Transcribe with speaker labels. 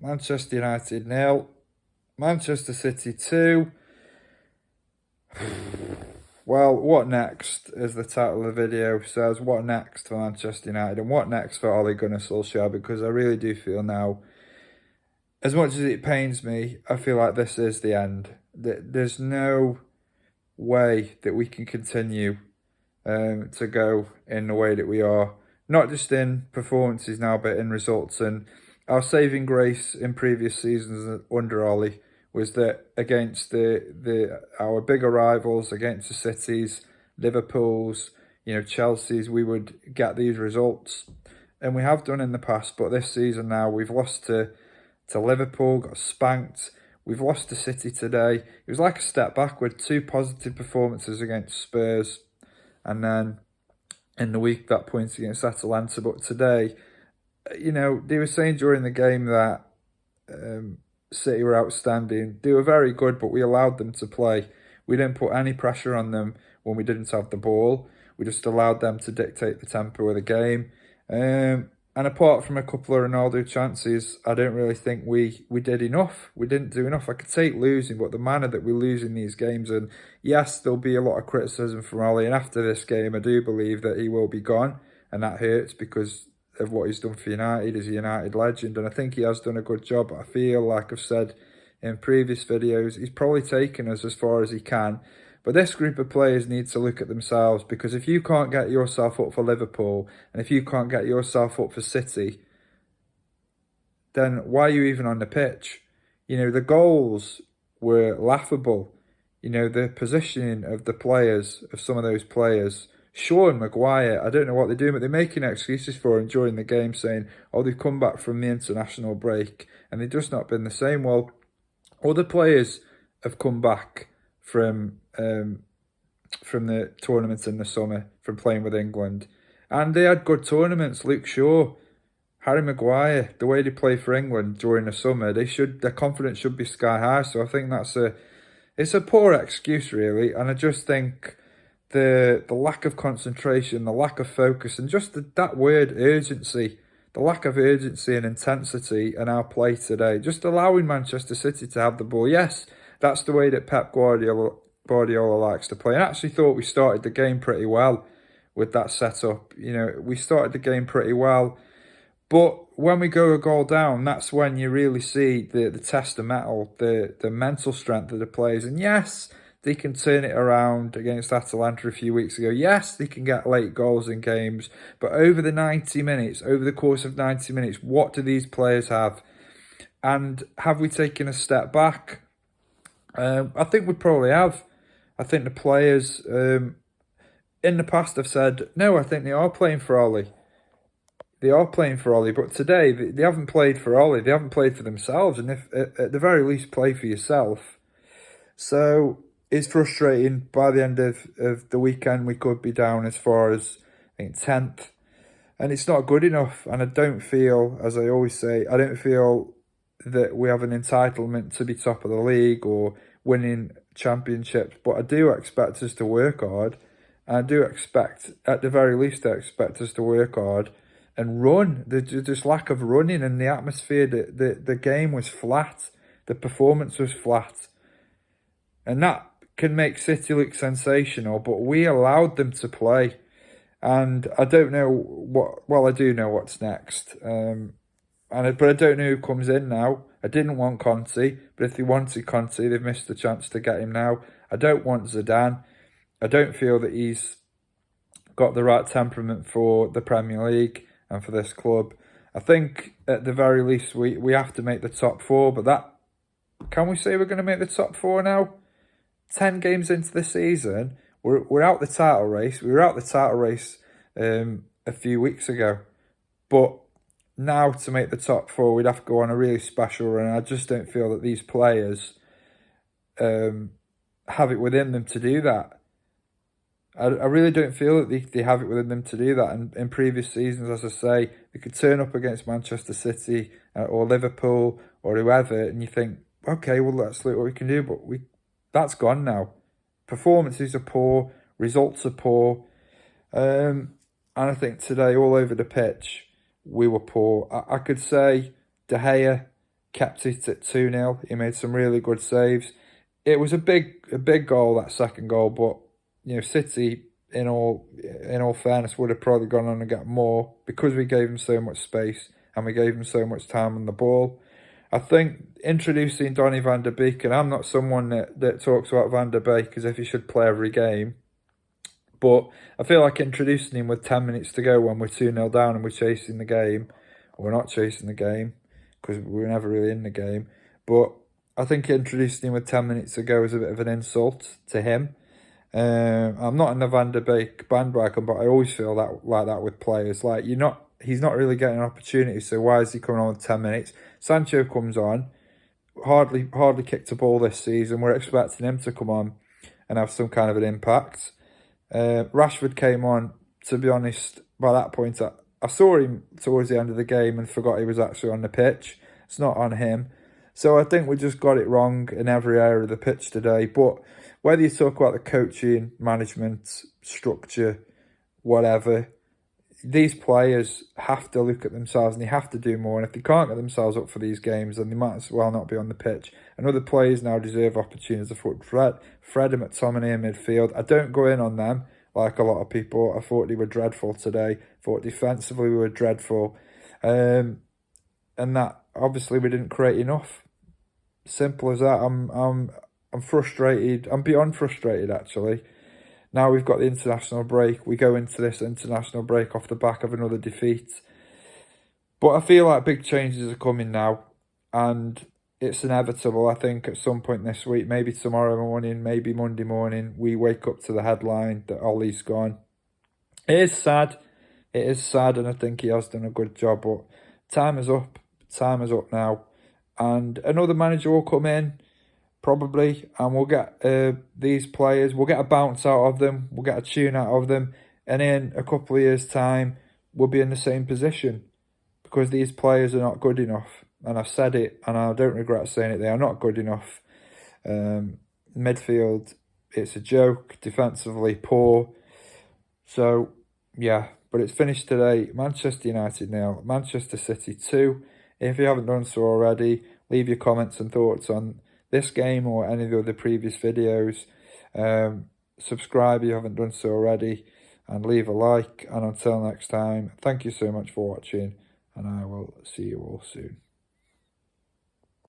Speaker 1: Manchester United 0, Manchester City 2. Well, what next, as the title of the video says, what next for Manchester United and what next for Ole Gunnar Solskjaer? Because I really do feel now, as much as it pains me, I feel like this is the end. There's no way that we can continue to go in the way that we are, not just in performances now, but in results. And our saving grace in previous seasons under Ole was that against our bigger rivals, against the Cities, Liverpools, Chelsea's, we would get these results, and we have done in the past. But this season now, we've lost to Liverpool, got spanked. We've lost to City today. It was like a step backward. 2 positive performances against Spurs, and then in the week that points against Atalanta. But today, they were saying during the game that City were outstanding. They were very good, but we allowed them to play. We didn't put any pressure on them when we didn't have the ball. We just allowed them to dictate the tempo of the game. And apart from a couple of Ronaldo chances, I don't really think we did enough. We didn't do enough. I could take losing, but the manner that we lose in these games, and yes, there'll be a lot of criticism from Ole, and after this game, I do believe that he will be gone, and that hurts because of what he's done for United as a United legend, and I think he has done a good job. I feel like I've said in previous videos, he's probably taken us as far as he can. But this group of players need to look at themselves, because if you can't get yourself up for Liverpool and if you can't get yourself up for City, then why are you even on the pitch? The goals were laughable. The positioning of the players, of some of those players. Sean Maguire, I don't know what they're doing, but they're making excuses for him during the game, saying, oh, they've come back from the international break and they've just not been the same. Well, other players have come back from the tournament in the summer, from playing with England, and they had good tournaments. Luke Shaw, Harry Maguire, the way they play for England during the summer, their confidence should be sky high. So I think it's a poor excuse, really, and I just think the lack of concentration, the lack of focus, and just that word urgency, the lack of urgency and intensity in our play today, just allowing Manchester City to have the ball. Yes, that's the way that Pep Guardiola likes to play. And I actually thought we started the game pretty well with that setup. We started the game pretty well. But when we go a goal down, that's when you really see the test of metal, the mental strength of the players. And yes, they can turn it around against Atalanta a few weeks ago. Yes, they can get late goals in games. But over the course of 90 minutes, what do these players have? And have we taken a step back? I think we probably have. I think the players in the past have said, no, I think they are playing for Ole. They are playing for Ole, but today they haven't played for Ole. They haven't played for themselves, and if at the very least, play for yourself. So it's frustrating. By the end of the weekend, we could be down as far as, I think, 10th, and it's not good enough. And I don't feel, as I always say, I don't feel that we have an entitlement to be top of the league or winning championships, but I do expect us to work hard. I do expect, at the very least, I expect us to work hard and run. There's just lack of running, and the atmosphere, the game was flat. The performance was flat. And that can make City look sensational, but we allowed them to play. And I don't know I do know what's next. But I don't know who comes in now. I didn't want Conte, but if they wanted Conte, they've missed the chance to get him now. I don't want Zidane. I don't feel that he's got the right temperament for the Premier League and for this club. I think at the very least we have to make the top 4, but can we say we're going to make the top 4 now? 10 games into the season, we're out the title race. We were out the title race a few weeks ago, but now to make the top 4, we'd have to go on a really special run. I just don't feel that these players have it within them to do that. I really don't feel that they have it within them to do that. And in previous seasons, as I say, they could turn up against Manchester City or Liverpool or whoever, and you think, okay, well, let's look what we can do. But that's gone now. Performances are poor, results are poor. And I think today, all over the pitch, we were poor. I could say De Gea, kept it at 2-0. He made some really good saves. It was a big goal, that second goal, but City, in all fairness, would have probably gone on and got more because we gave him so much space and we gave him so much time on the ball. I think introducing Donny van der Beek, and I'm not someone that talks about Van der Beek as if he should play every game, but I feel like introducing him with 10 minutes to go when we're 2-0 down and we're chasing the game, or we're not chasing the game because we're never really in the game, but I think introducing him with 10 minutes to go is a bit of an insult to him. I'm not in the Van der Beek bandwagon, but I always feel like that with players. Like, he's not really getting an opportunity, so why is he coming on with 10 minutes? Sancho comes on, hardly kicked a ball this season. We're expecting him to come on and have some kind of an impact. Rashford came on, to be honest, by that point, I saw him towards the end of the game and forgot he was actually on the pitch. It's not on him. So I think we just got it wrong in every area of the pitch today. But whether you talk about the coaching, management, structure, whatever, these players have to look at themselves and they have to do more. And if they can't get themselves up for these games, then they might as well not be on the pitch. And other players now deserve opportunities. I thought Fred and McTominay in midfield, I don't go in on them like a lot of people. I thought they were dreadful today. I thought defensively we were dreadful. And that, obviously, we didn't create enough. Simple as that. I'm frustrated. I'm beyond frustrated, actually. Now we've got the international break. We go into this international break off the back of another defeat. But I feel like big changes are coming now. And it's inevitable, I think, at some point this week. Maybe tomorrow morning, maybe Monday morning, we wake up to the headline that Ollie's gone. It is sad. It is sad, and I think he has done a good job. But time is up. Time is up now. And another manager will come in, probably, and we'll get these players, we'll get a bounce out of them, we'll get a tune out of them, and in a couple of years' time, we'll be in the same position because these players are not good enough. And I've said it, and I don't regret saying it, they are not good enough. Midfield, it's a joke. Defensively, poor. So, yeah, but it's finished today. Manchester United 0, Manchester City 2. If you haven't done so already, leave your comments and thoughts on this game or any of the other previous videos. Subscribe if you haven't done so already, and leave a like. And until next time, thank you so much for watching, and I will see you all soon.